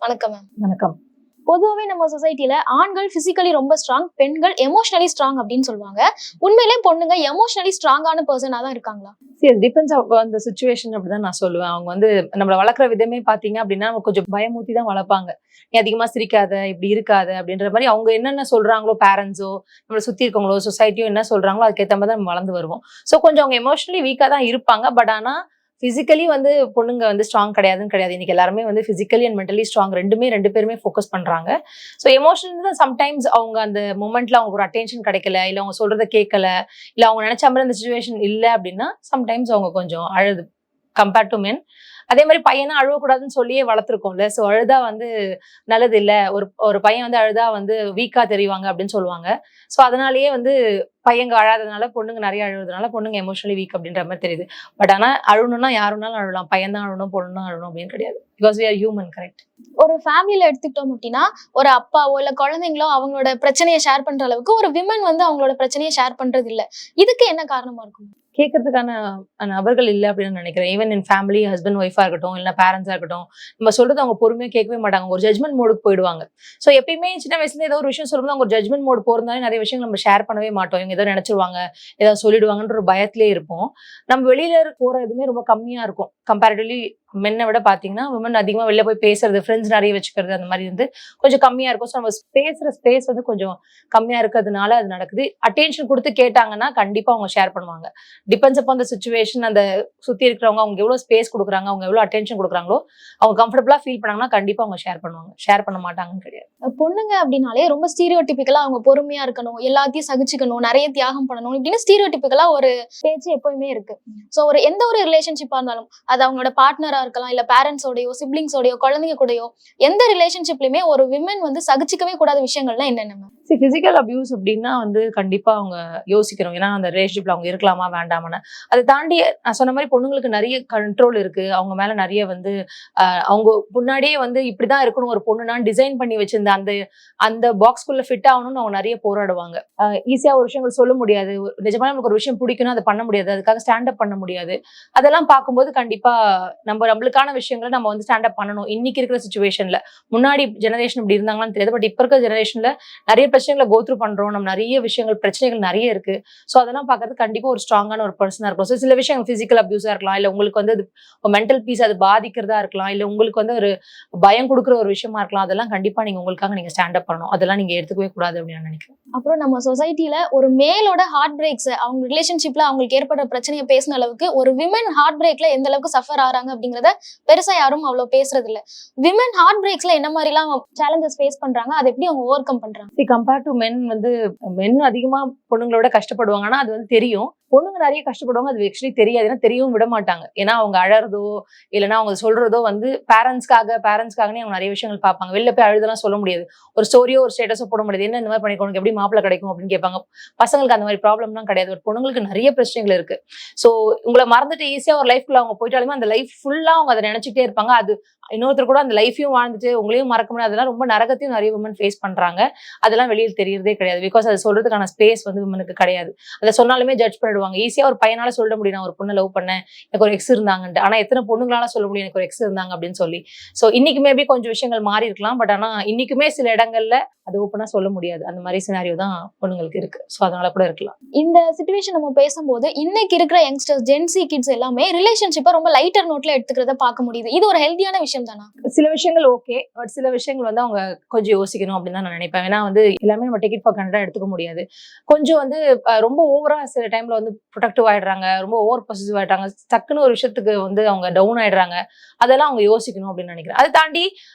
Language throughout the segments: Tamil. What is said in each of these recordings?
வணக்கம் மேம். வணக்கம். பொதுவாகவே நம்ம சொசைட்டில ஆண்கள் பிசிக்கலி ரொம்ப ஸ்ட்ராங், பெண்கள் எமோஷனலி ஸ்ட்ராங் அப்படின்னு சொல்லுவாங்க. உண்மையிலே பொண்ணுங்க எமோஷனலி ஸ்ட்ராங்கான பர்சனா தான் இருக்காங்களா? சரி, டிபெண்ட்ஸ் அந்த சிச்சுவேஷன் அப்படிதான் நான் சொல்லுவேன். அவங்க வந்து நம்மள வளர்க்குற விதமே பாத்தீங்க அப்படின்னா கொஞ்சம் பயமூத்தி தான் வளர்ப்பாங்க. நீ அதிகமா சிரிக்காத, இப்படி இருக்காத அப்படின்ற மாதிரி அவங்க என்னென்ன சொல்றாங்களோ, பேரண்ட்ஸோ நம்மளை சுத்தி இருக்கவங்களோ சொசைட்டியோ என்ன சொல்றாங்களோ அதுக்கேற்ற மாதிரி தான் நம்ம வளர்ந்து வருவோம். ஸோ கொஞ்சம் அவங்க எமோஷனலி வீக்கா தான் இருப்பாங்க. பட் ஆனா பிசிக்கலி வந்து பொண்ணுங்க வந்து ஸ்ட்ராங் கிடையாதுன்னு கிடையாது. இன்னைக்கு எல்லாருமே வந்து பிசிக்கலி அண்ட் மென்டலி ஸ்ட்ராங் ரெண்டு பேருமே ஃபோக்கஸ் பண்றாங்க. ஸோ எமோஷனல் தான் சம்டைம்ஸ் அவங்க அந்த மொமெண்ட்ல அவங்க ஒரு அட்டென்ஷன் கிடைக்கல, இல்லை அவங்க சொல்றதை கேட்கல, இல்லை அவங்க நினைச்ச மாதிரி அந்த சுச்சுவேஷன் இல்லை அப்படின்னா சம்டைம்ஸ் அவங்க கொஞ்சம் அழுது கம்பேர்ட் டு மென். அதே மாதிரி பையனா அழுவக்கூடாதுன்னு சொல்லியே வளர்த்துருக்கோம்ல. ஸோ அழுதா வந்து நல்லது இல்லை, ஒரு பையன் வந்து அழுதா வந்து வீக்கா தெரிவாங்க அப்படின்னு சொல்லுவாங்க. ஸோ அதனாலேயே வந்து பையங்க அழாததுனால பொண்ணுங்க நிறைய அழுவதுனால பொண்ணுங்க எமோஷனலி வீக் அப்படின்ற மாதிரி தெரியுது. பட் ஆனா அழுணும்னா யாருனாலும் அழலாம், பையன் தான் அழணும் பொண்ணு தான் அழணும் அப்படின்னு கிடையாது. Because we are human, correct? ஒரு ஃபேமிலியில எடுத்துக்கிட்டோம் அப்படின்னா, ஒரு அப்பாவோ இல்ல குழந்தைங்களோ அவங்களோட பிரச்சனையை ஷேர் பண்ற அளவுக்கு ஒரு விமன் வந்து அவங்களோட பிரச்சனையை ஷேர் பண்றது இல்ல. இதுக்கு என்ன காரணமா இருக்கும்? கேட்கறதுக்கான நபர்கள் இல்லை அப்படின்னு நினைக்கிறேன். ஈவன் இன் ஃபேமிலி, ஹஸ்பண்ட் ஒய்ஃபா இருக்கட்டும், இல்லை பேரண்ட்ஸா இருக்கட்டும், நம்ம சொல்றது அவங்க பொறுமையா கேட்கவே மாட்டாங்க. ஒரு ஜட்மெண்ட் மோடுக்கு போயிடுவாங்க. ஸோ எப்பயுமே சின்ன வயசுல ஏதோ ஒரு விஷயம் சொல்லும்போது அவங்க ஒரு ஜட்மெண்ட் மோடு போறதுனாலே நிறைய விஷயங்கள் நம்ம ஷேர் பண்ணவே மாட்டோம். இவங்க ஏதோ நினைச்சிருவாங்க, ஏதாவது சொல்லிடுவாங்கன்ற ஒரு பயத்திலே இருப்போம். நம்ம வெளியில போற எதுவுமே ரொம்ப கம்மியா இருக்கும் கம்பேரிட்டிவ்லி. மென்னை விட பாத்தீங்கன்னா விமன் அதிகமா வெளில போய் பேசுறது, ஃப்ரெண்ட்ஸ் நிறைய வச்சுக்கிறது, அந்த மாதிரி வந்து கொஞ்சம் கம்மியா இருக்கும். ஸோ நம்ம பேசுற ஸ்பேஸ் வந்து கொஞ்சம் கம்மியா இருக்கிறதுனால அது நடக்குது. அட்டென்ஷன் கொடுத்து கேட்டாங்கன்னா கண்டிப்பா அவங்க ஷேர் பண்ணுவாங்க. Depends upon the situation. அந்த சுத்தி இருக்கிறவங்க அவங்க எவ்வளவு ஸ்பேஸ் கொடுக்குறாங்க, அவங்க எவ்வளவு அட்டென்ஷன் கொடுக்குறாங்களோ, அவங்க கம்ஃபர்டபுளா ஃபீல் பண்ணாங்கன்னா கண்டிப்பா அவங்க ஷேர் பண்ணுவாங்க. ஷேர் பண்ண மாட்டாங்கன்னு கிடையாது. பொண்ணுங்க அப்படின்னாலே ரொம்ப ஸ்டீரியோடிபிக்கலா அவங்க பொறுமையா இருக்கணும், எல்லாத்தையும் சகிச்சுக்கணும், நிறைய தியாகம் பண்ணணும் இப்படின்னு ஸ்டீரியோடிபிக்கலா ஒரு பேச்சு எப்பவுமே இருக்கு. ஸோ ஒரு எந்த ஒரு ரிலேஷன்ஷிப்பா இருந்தாலும், அது அவங்களோட பார்ட்னரா இருக்கலாம், இல்ல பேரண்ட்ஸோடயோ சிப்ளிங்ஸோடயோ குழந்தைங்க கூடயோ, எந்த ரிலேஷன்ஷிப்லயுமே ஒரு விமன் வந்து சகிச்சுக்கவே கூடாத விஷயங்கள்லாம் என்னென்ன? பிசிக்கல் அபியூஸ் அப்படின்னா வந்து கண்டிப்பா அவங்க யோசிக்கணும். ஏன்னா அந்த ரிலேஷன்ஷிப்ல அவங்க இருக்கலாமா வேண்டாமான்னு. அதை தாண்டி நான் சொன்ன மாதிரி பொண்ணுங்களுக்கு நிறைய கண்ட்ரோல் இருக்கு. அவங்க மேல நிறைய வந்து அவங்க முன்னாடியே வந்து இப்படிதான் இருக்கணும் ஒரு பொண்ணுனா டிசைன் பண்ணி வச்சிருந்த அந்த அந்த பாக்ஸ்குள்ள ஃபிட் ஆகணும்னு அவங்க நிறைய போராடுவாங்க. ஈஸியா ஒரு விஷயங்கள் சொல்ல முடியாது. நிஜமா நமக்கு ஒரு விஷயம் பிடிக்கணும், அதை பண்ண முடியாது, அதுக்காக ஸ்டாண்ட் அப் பண்ண முடியாது. அதெல்லாம் பார்க்கும்போது கண்டிப்பா நம்மளுக்கான விஷயங்களை நம்ம வந்து ஸ்டாண்ட் அப் பண்ணணும். இன்னைக்கு இருக்கிற சிச்சுவேஷன்ல, முன்னாடி ஜெனரேஷன் இப்படி இருந்தாங்கன்னு தெரியாது, பட் இப்ப இருக்கிற ஜெனரேஷன்ல நிறைய பிரச்சனைகளை கோத்ரூ பண்றோம். நம்ம நிறைய விஷயங்கள் பிரச்சனைகள் நிறைய இருக்கு. ஸோ அதெல்லாம் பார்க்கறது கண்டிப்பா ஒரு ஸ்ட்ராங்கான ஒரு பர்சனா இருக்கும். ஸோ சில விஷயங்கள் பிசிக்கல் அபியூஸா இருக்கலாம், இல்ல உங்களுக்கு வந்து அது மென்டல் பீஸ் அது பாதிக்கிறதா இருக்கலாம், இல்ல உங்களுக்கு வந்து ஒரு பயம் கொடுக்குற ஒரு விஷயமா இருக்கலாம். அதெல்லாம் கண்டிப்பா நீங்க உங்களுக்காக நீங்க ஸ்டாண்ட் அப் பண்ணணும். அதெல்லாம் நீங்க எடுத்துக்கவே கூடாது அப்படின்னு நான் நினைக்கிறேன். அப்புறம் நம்ம சொசைட்டில ஒரு மேலோட ஹார்ட் பிரேக்ஸ், அவங்க ரிலேஷன்ஷிப்ல அவங்களுக்கு ஏற்படுற பிரச்சனையை பேசின அளவுக்கு ஒரு விமன் ஹார்ட் பிரேக்ல எந்த அளவுக்கு சஃபர் ஆறாங்க அப்படிங்கறத பெருசா யாரும் அவ்வளவு பேசுறது இல்ல. விமன் ஹார்ட் பிரேக்ஸ்ல என்ன மாதிரி எல்லாம் சேலஞ்சஸ் ஃபேஸ் பண்றாங்க, அதை எப்படி அவங்க ஓவர் கம் பண்றாங்க? கம்பேர் டு மென் வந்து மென் அதிகமா பொண்ணுங்களோட கஷ்டப்படுவாங்க. ஆனா அது வந்து தெரியும். பொண்ணுங்க நிறைய கஷ்டப்படுவாங்க, அது ஆக்சுவலி தெரியாது. ஏன்னா தெரியவும் விட மாட்டாங்க. ஏன்னா அவங்க அழறதோ இல்லைன்னா அவங்க சொல்றதோ வந்து பேரண்ட்ஸ்க்காகனே அவங்க நிறைய விஷயங்கள் பார்ப்பாங்க. வெளில போய் அழுதெல்லாம் சொல்ல முடியாது. ஒரு ஸ்டோரியோ ஒரு ஸ்டேட்டஸோ போட முடியாது. என்ன இந்த மாதிரி பண்ணிக்கணும், எப்படி மாப்பிள்ளை கிடைக்கும் அப்படின்னு கேட்பாங்க. பசங்களுக்கு அந்த மாதிரி ப்ராப்ளம்லாம் கிடையாது. ஒரு பொண்ணுங்களுக்கு நிறைய பிரச்சனைகள் இருக்கு. ஸோ உங்களை மறந்துட்டு ஈஸியா ஒரு லைஃப்ல அவங்க போயிட்டாலுமே அந்த லைஃப் ஃபுல்லா அவங்க அதை நினைச்சிட்டே இருப்பாங்க. அது இன்னொருத்தர் கூட அந்த லைஃபையும் வாழ்ந்துட்டு உங்களையும் மறக்க முடியாது. அதெல்லாம் ரொம்ப நரகத்தையும் நிறைய விமன் ஃபேஸ் பண்றாங்க. அதெல்லாம் வெளியில் தெரியறதே கிடையாது. பிகாஸ் அது சொல்றதுக்கான ஸ்பேஸ் வந்து விமனுக்கு கிடையாது. அதை சொன்னாலுமே ஜட்ஜ் பண்ணிடுவாங்க. ஈஸியா ஒரு பையனால சொல்ல முடியும், நான் ஒரு பொண்ணை லவ் பண்ணேன், எனக்கு ஒரு எக்ஸ் இருந்தாங்கன்ட்டு. ஆனா எத்தனை பொண்ணுங்களால சொல்ல முடியும் எனக்கு ஒரு எக்ஸ் இருந்தாங்க அப்படின்னு சொல்லி. ஸோ இன்னைக்கு மேபி கொஞ்சம் விஷயங்கள் மாறி இருக்கலாம். பட் ஆனா இன்னைக்குமே சில இடங்கள்ல அது ஓப்பனா சொல்ல முடியாது. அந்த மாதிரி சினாரியோ தான் பொண்ணுங்களுக்கு இருக்கு. ஸோ அதனால கூட இருக்கலாம். இந்த சிச்சுவேஷன் நம்ம பேசும்போது இன்னைக்கு இருக்கிற யங்ஸ்டர்ஸ், ஜென்சி கிட்ஸ் எல்லாமே ரிலேஷன்ஷிப்பை ரொம்ப லைட்டர் நோட்ல எடுத்துக்கிறத பார்க்க முடியுது. இது ஒரு ஹெல்தியான விஷயம் தானா? சில விஷயங்கள் ஓகே, பட் சில விஷயங்கள் வந்து அவங்க கொஞ்சம் யோசிக்கணும் அப்படின்னு தான் நான் நினைப்பேன். ஏன்னா வந்து எல்லாமே நம்ம டிக்கெட் ஃபார் கண்டா எடுத்துக்க முடியாது. கொஞ்சம் வந்து ரொம்ப ஓவரா சில டைம்ல வந்து ப்ரொடக்டிவ் ஆயிடுறாங்க, ரொம்ப ஓவர் பொசிசிவ் ஆயிடுறாங்க, டக்குன்னு ஒரு விஷயத்துக்கு வந்து அவங்க டவுன் ஆயிடுறாங்க. அதெல்லாம் அவங்க யோசிக்கணும் அப்படின்னு நினைக்கிறேன். அதை தாண்டி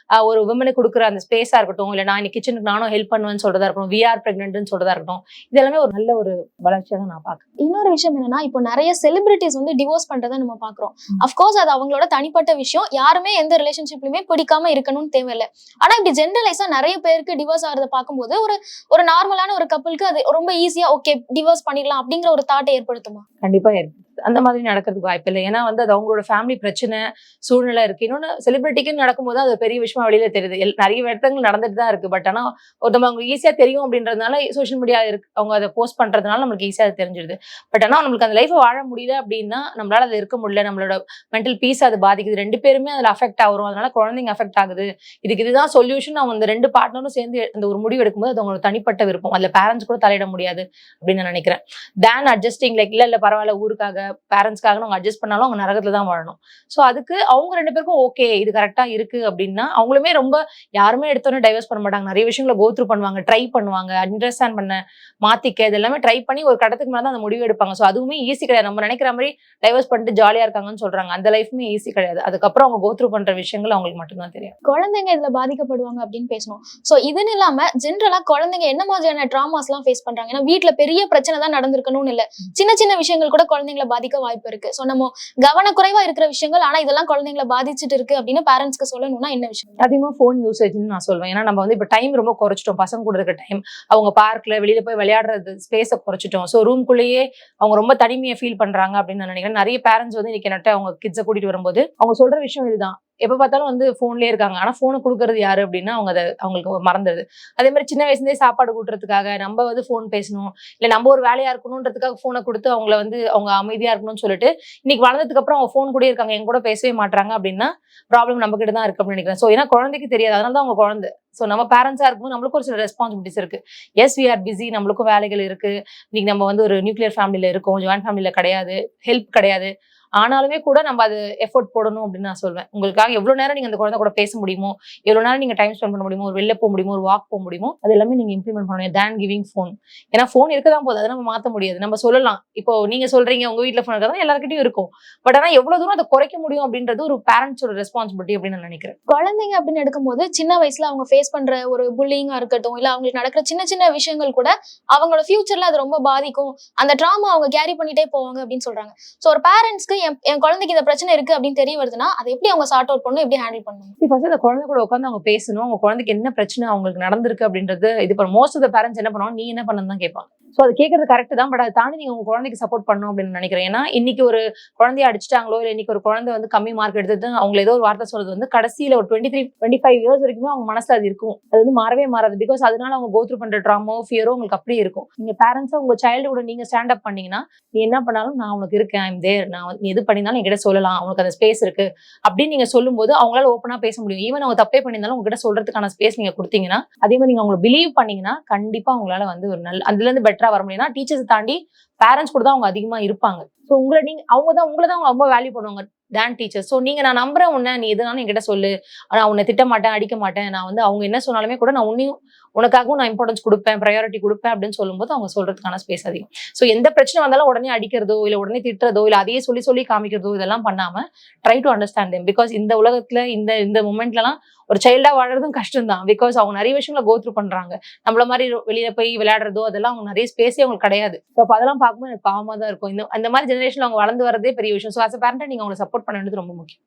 ஒரு விமனுக்கு கொடுக்குற அந்த ஸ்பேஸா இருக்கட்டும், இல்லை நான் இன்னைக்கு கிச்சனுக்கு நானும் ஹெல்ப் பண்ணுவேன்னு சொல்றதா இருக்கட்டும், வி ஆர் பிரெக்னன்ட்னு சொல்றதா இருக்கட்டும், இதெல்லாமே ஒரு நல்ல ஒரு வளர்ச்சியா தான் நான் பார்க்கிறேன். இன்னொரு விஷயம் என்னன்னா, இப்போ நிறைய செலிபிரிட்டிஸ் வந்து டிவோர்ஸ் பண்றதை நம்ம பாக்குறோம். அஃப்கோர்ஸ் அது அவங்களோட தனிப்பட்ட விஷயம். யாருமே எந்த ரிலேஷன்ஷிப்லயுமே பிடிக்காம இருக்கணும்னு தேவையில்லை. ஆனா இப்படி ஜென்ரலைஸா நிறைய பேருக்கு டிவோர்ஸ் ஆகிறத பார்க்கும்போது ஒரு நார்மலான ஒரு கப்பலுக்கு அது ரொம்ப ஈஸியா ஓகே டிவோர்ஸ் பண்ணிடலாம் அப்படிங்கிற ஒரு தாட்டை ஏற்படுத்துமா? கண்டிப்பா ஏற்படுத்தும். அந்த மாதிரி நடக்கிறதுக்கு வாய்ப்பு இல்லை. ஏன்னா வந்து அது அவங்களோட ஃபேமிலி பிரச்சனை, சூழ்நிலை இருக்கு. இன்னொன்னு செலிபிரிட்டிக்குன்னு நடக்கும்போது அது பெரிய விஷயமா வெளியில தெரியுது. நிறைய இடத்துல நடந்துட்டு தான் இருக்கு. பட் ஆனா ஒருத்தவங்க அவங்க ஈஸியா தெரியும் அப்படின்றதுனால சோஷியல் மீடியா இருக்கு, அவங்க அதை போஸ்ட் பண்றதுனால நம்மளுக்கு ஈஸியா அது தெரிஞ்சிருது. பட் ஆனா நம்மளுக்கு அந்த லைஃபை வாழ முடியல அப்படின்னா நம்மளால அது இருக்க முடியல, நம்மளோட மென்டல் பீஸ் அது பாதிக்குது, 2 பேருமே அதுல அஃபெக்ட் ஆகுறோம், அதனால குழந்தைங்க அஃபெக்ட் ஆகுது. இதுதான் சொல்யூஷன். அவங்க அந்த 2 பார்ட்னரும் சேர்ந்து அந்த ஒரு முடிவு எடுக்கும்போது அது அவங்களோட தனிப்பட்ட விருப்பம். அதுல பேரண்ட்ஸ் கூட தலையிட முடியாது அப்படின்னு நான் நினைக்கிறேன். தேன் அட்ஜஸ்டிங் லைக் இல்ல பரவாயில்ல ஊருக்காக பேரண்ட்ஸ்க்காக அவங்க அட்ஜஸ்ட் பண்ணாலும் அவங்க நரகத்துல தான் வாழணும். ஸோ அதுக்கு அவங்க 2 பேருக்கும் ஓகே இது கரெக்டா இருக்கு அப்படின்னா அவங்களுமே ரொம்ப யாருமே எடுத்தோன்னே டைவர்ஸ் பண்ண மாட்டாங்க. நிறைய விஷயங்களை கோத்ரூ பண்ணுவாங்க, ட்ரை பண்ணுவாங்க, அண்டர்ஸ்டாண்ட் பண்ண, மாத்திக்க, இது எல்லாமே ட்ரை பண்ணி ஒரு கட்டத்துக்கு மேல தான் அந்த முடிவு எடுப்பாங்க. ஸோ அதுவுமே ஈஸி கிடையாது. நம்ம நினைக்கிற மாதிரி டைவர்ஸ் பண்ணிட்டு ஜாலியா இருக்காங்கன்னு சொல்றாங்க, அந்த லைஃப்மே ஈஸி கிடையாது. அதுக்கப்புறம் அவங்க கோத்ரூ பண்ற விஷயங்கள் அவங்களுக்கு மட்டும்தான் தெரியும். குழந்தைங்க இதுல பாதிக்கப்படுவாங்க அப்படின்னு பேசணும். சோ இதுன்னு இல்லாம ஜென்ரலா குழந்தைங்க என்ன மாதிரியான ட்ராமாஸ் எல்லாம் ஃபேஸ் பண்றாங்க? ஏன்னா வீட்டுல பெரிய பிரச்சனை தான் நடந்திருக்கணும்னு இல்ல, சின்ன சின்ன விஷயங்கள் கூட குழந்தைங்களை பாதிக்க வாய்ப்பு இருக்கு. சோ நம்ம கவனக்குறைவா இருக்கிற விஷயங்கள் ஆனா இதெல்லாம் குழந்தைங்களை பாதிச்சுட்டு இருக்கு அப்படின்னு பேரண்ட்ஸ்க்கு சொல்லணும்னா என்ன விஷயம்? அதிகமா போன் யூசேஜ்னு நான் சொல்வேன். ஏன்னா நம்ம வந்து இப்ப டைம் ரொம்ப குறைச்சிட்டோம். பசங்க கூட இருக்க டைம், அவங்க பார்க்ல வெளியில போய் விளையாடுறது ஸ்பேஸை குறைச்சிட்டோம். ஸோ ரூம்குள்ளேயே அவங்க ரொம்ப தனிமையை ஃபீல் பண்றாங்க அப்படின்னு நான் நினைக்கிறேன். நிறைய பேரண்ட்ஸ் வந்து இன்னைக்கு நட்ட அவங்க கிட்ஸை கூட்டிட்டு வரும்போது அவங்க சொல்ற விஷயம் இதுதான், எப்ப பார்த்தாலும் வந்து போன்லயே இருக்காங்க. ஆனா போனை கொடுக்கறது யாரு அப்படின்னா அவங்க அதை அவங்களுக்கு மறந்துடுது. அதே மாதிரி சின்ன வயசுலேயே சாப்பாடு கூட்டுறதுக்காக நம்ம வந்து போன் பேசணும், இல்ல நம்ம ஒரு வேலையா இருக்கணும்ன்றதுக்காக போனை கொடுத்து அவங்கள வந்து அவங்க அமைதியா இருக்கணும்னு சொல்லிட்டு இன்னைக்கு வளர்ந்ததுக்கு அப்புறம் அவங்க போன் கூட இருக்காங்க, எங்க கூட பேசவே மாட்டாங்க அப்படின்னா ப்ராப்ளம் நம்ம கிட்ட தான் இருக்கு அப்படின்னு நினைக்கிறேன். ஸோ ஏன்னா குழந்தைக்கு தெரியாது, அதனால தான் அவங்க குழந்தை. ஸோ நம்ம பேரண்ட்ஸா இருக்கும்போது நம்மளுக்கும் ஒரு சில ரெஸ்பான்சிபிலிட்டிஸ் இருக்கு. எஸ் வி ஆர் பிஸி, நம்மளுக்கும் வேலைகள் இருக்கு. இன்னைக்கு நம்ம வந்து ஒரு நியூக்ளியர் ஃபேமிலியில இருக்கோம், ஜாயின்ட் ஃபேமிலியில கிடையாது, ஹெல்ப் கிடையாது. ஆனாலுமே கூட நம்ம அது எஃபோர்ட் போடணும் அப்படின்னு நான் சொல்வேன். உங்களுக்காக எவ்வளவு நேரம் நீங்க அந்த குழந்தை கூட பேச முடியுமோ, எவ்வளவு நேரம் நீங்க டைம் ஸ்பெண்ட் பண்ண முடியுமோ, ஒரு வெளில போக முடியுமோ, ஒரு வாக் போக முடியுமோ, அது எல்லாமே நீங்க இம்ப்ளிமெண்ட் பண்ணணும். தேன் கிவிங் ஃபோன். ஏன்னா ஃபோன் இருக்கதான் போகுது, அதை நம்ம மாற்ற முடியாது. நம்ம சொல்லலாம், இப்போ நீங்க சொல்றீங்க உங்க வீட்டுல ஃபோன் இருக்கதான் எல்லாருக்கிட்டையும் இருக்கும். பட் ஆனா எவ்வளவு தூரம் அதை குறைக்க முடியும் அப்படின்றது ஒரு பேரண்ட்ஸோட ரெஸ்பான்சிபிலிட்டி அப்படின்னு நான் நினைக்கிறேன். குழந்தைங்க அப்படின்னு எடுக்கும்போது சின்ன வயசுல அவங்க ஃபேஸ் பண்ற ஒரு புல்லிங்கா இருக்கட்டும், இல்ல அவங்களுக்கு நடக்கிற சின்ன சின்ன விஷயங்கள் கூட அவங்களோட ஃபியூச்சர்ல அது ரொம்ப பாதிக்கும், அந்த ட்ராமா அவங்க கேரி பண்ணிட்டே போவாங்க அப்படின்னு சொல்றாங்க. சோ ஒரு பேரண்ட்ஸ்க்கு என் குழந்தைக்கு இந்த பிரச்சனை இருக்கு அப்படின்னு தெரிய வருதுன்னா அதை எப்படி அவங்க சார்ட் அவுட் பண்ணணும், எப்படி ஹேண்டில் பண்ணணும்? ஃபர்ஸ்ட் அந்த குழந்தை கூட உட்காந்து அவங்க பேசணும். அவங்க குழந்தைக்கு என்ன பிரச்சனை அவங்களுக்கு நடந்திருக்கு அப்படின்றது இது பண்ண மோஸ்ட் ஆஃப் த பேரண்ட்ஸ் என்ன பண்ணுவாங்க, நீ என்ன பண்ணணும் தான் கேட்பாங்க. ஸோ அது கேட்கறது கரெக்ட் தான். பட் அதை தாண்டி நீங்க உங்க குழந்தைக்கு சப்போர்ட் பண்ணணும் அப்படின்னு நினைக்கிறேன். ஏன்னா இன்னைக்கு ஒரு குழந்தைய அடிச்சிட்டாங்களோ, இல்லை இன்னைக்கு ஒரு குழந்தை வந்து கம்மி மார்க் எடுத்தது அவங்க ஏதோ ஒரு வார்த்தை சொல்றது வந்து கடைசியில ஒரு 23-25 இயர்ஸ் வரைக்குமே அவங்க மனசுல அது இருக்கும். அது வந்து மாறவே மாறாது. பிகாஸ் அதனால அவங்க கோத்ரூ பண்ற ட்ராமோ ஃபியரோ உங்களுக்கு அப்படியே இருக்கும். நீங்க பேரண்ட்ஸா உங்க சைல்டு கூட நீங்க ஸ்டாண்ட் அப் பண்ணீங்கன்னா, நீ என்ன பண்ணாலும் நான் உனக்கு இருக்கேன், ஐம் தேர், நான் நீ எது பண்ணினாலும் என்கிட்ட சொல்லலாம், உனக்கு அந்த ஸ்பேஸ் இருக்கு அப்படின்னு நீங்க சொல்லும்போது அவங்களால ஓப்பனா பேச முடியும். ஈவன் அவங்க தப்பே பண்ணியிருந்தாலும் உங்ககிட்ட சொல்றதுக்கான ஸ்பேஸ் நீங்க கொடுத்தீங்கன்னா, அதே மாதிரி நீங்க அவங்களை பிலீவ் பண்ணீங்கன்னா கண்டிப்பா அவங்களால வந்து ஒரு நல்ல அதுல இருந்து பெட்டரா வர முடியும். டீச்சர்ஸ் தாண்டி பேரண்ட்ஸ் கூட தான் அவங்க அதிகமா இருப்பாங்க. ஸோ உங்களை உங்களை தான் அவங்க ரொம்ப வேல்யூ பண்ணுவாங்க தேன் டீச்சர்ஸ். ஸோ நீங்க நான் நம்புறேன் உன்னை, நீ எதுனாலும் என்கிட்ட சொல்லு, நான் உன்னை திட்ட மாட்டேன், அடிக்க மாட்டேன், நான் வந்து அவங்க என்ன சொன்னாலுமே கூட நான் உனக்காகவும் நான் இம்பார்ட்டன்ஸ் கொடுப்பேன், ப்ரையாரிட்டி கொடுப்பேன் அப்படின்னு சொல்லும்போது அவங்க சொல்றதுக்கான ஸ்பேஸ் அதிகம். ஸோ எந்த பிரச்சனை வந்தாலும் உடனே அடிக்கிறதோ இல்லை உடனே திட்டுறதோ இல்லை அதையே சொல்லி காமிக்கிறதோ இதெல்லாம் பண்ணாம try to understand them. Because இந்த உலகத்துல இந்த மூமெண்ட்லலாம் ஒரு சைல்டா வாழறதும் கஷ்டம் தான். பிகாஸ் அவங்க நிறைய விஷயங்களை கோத்ரூ பண்றாங்க. நம்மள மாதிரி வெளியில போய் விளையாடுறதோ அதெல்லாம் அவங்க நிறைய ஸ்பேஸே அவங்களுக்கு கிடையாது. ஸோ அப்போ அதெல்லாம் பார்க்கும்போது எனக்கு பாவமா தான் இருக்கும். இந்த மாதிரி ஜெனரேஷன்ல அவங்க வளர்ந்து வரதே பெரிய விஷயம். ஸோ ஆஸ் அ பேரண்டா நீங்க அவங்களை சப்போர்ட் பண்ண வேண்டியது ரொம்ப முக்கியம்.